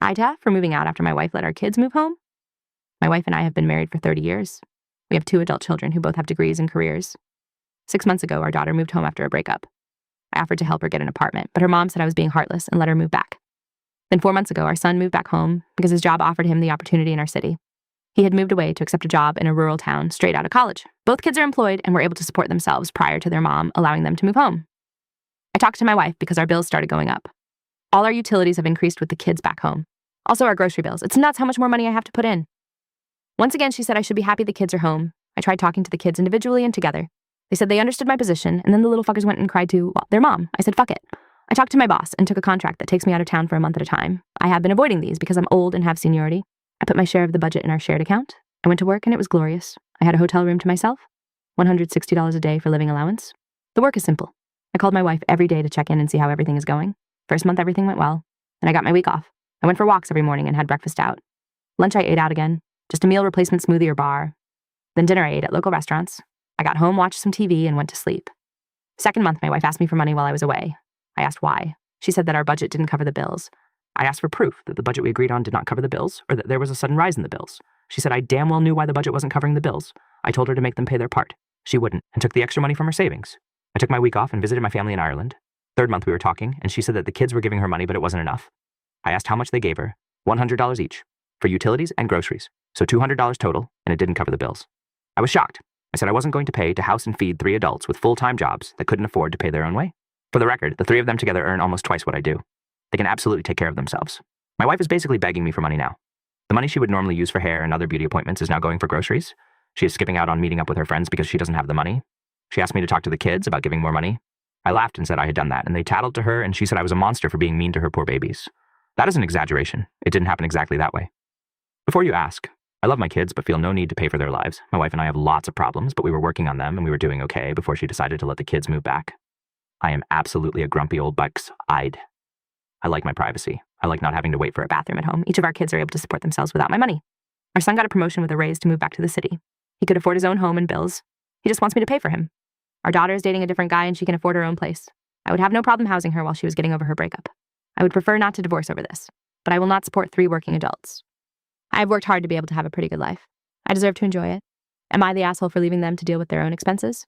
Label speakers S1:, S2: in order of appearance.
S1: AITAH for moving out after my wife let our kids move home. My wife and I have been married for 30 years. We have 2 adult children who both have degrees and careers. 6 months ago, our daughter moved home after a breakup. I offered to help her get an apartment, but her mom said I was being heartless and let her move back. Then 4 months ago, our son moved back home because his job offered him the opportunity in our city. He had moved away to accept a job in a rural town straight out of college. Both kids are employed and were able to support themselves prior to their mom allowing them to move home. I talked to my wife because our bills started going up. All our utilities have increased with the kids back home. Also our grocery bills. It's nuts how much more money I have to put in. Once again, she said I should be happy the kids are home. I tried talking to the kids individually and together. They said they understood my position, and then the little fuckers went and cried to, their mom. I said, fuck it. I talked to my boss and took a contract that takes me out of town for a month at a time. I have been avoiding these because I'm old and have seniority. I put my share of the budget in our shared account. I went to work and it was glorious. I had a hotel room to myself, $160 a day for living allowance. The work is simple. I called my wife every day to check in and see how everything is going. First month, everything went well. Then I got my week off. I went for walks every morning and had breakfast out. Lunch, I ate out again. Just a meal replacement smoothie or bar. Then dinner, I ate at local restaurants. I got home, watched some TV, and went to sleep. Second month, my wife asked me for money while I was away. I asked why. She said that our budget didn't cover the bills. I asked for proof that the budget we agreed on did not cover the bills, or that there was a sudden rise in the bills. She said I damn well knew why the budget wasn't covering the bills. I told her to make them pay their part. She wouldn't, and took the extra money from her savings. I took my week off and visited my family in Ireland. Third month we were talking, and she said that the kids were giving her money, but it wasn't enough. I asked how much they gave her, $100 each, for utilities and groceries, so $200 total, and it didn't cover the bills. I was shocked. I said I wasn't going to pay to house and feed 3 adults with full-time jobs that couldn't afford to pay their own way. For the record, the 3 of them together earn almost twice what I do. They can absolutely take care of themselves. My wife is basically begging me for money now. The money she would normally use for hair and other beauty appointments is now going for groceries. She is skipping out on meeting up with her friends because she doesn't have the money. She asked me to talk to the kids about giving more money. I laughed and said I had done that, and they tattled to her, and she said I was a monster for being mean to her poor babies. That is an exaggeration. It didn't happen exactly that way. Before you ask, I love my kids but feel no need to pay for their lives. My wife and I have lots of problems, but we were working on them and we were doing okay before she decided to let the kids move back. I am absolutely a grumpy old bucks-eyed. I like my privacy. I like not having to wait for a bathroom at home. Each of our kids are able to support themselves without my money. Our son got a promotion with a raise to move back to the city. He could afford his own home and bills. He just wants me to pay for him. Our daughter is dating a different guy and she can afford her own place. I would have no problem housing her while she was getting over her breakup. I would prefer not to divorce over this, but I will not support 3 working adults. I have worked hard to be able to have a pretty good life. I deserve to enjoy it. Am I the asshole for leaving them to deal with their own expenses?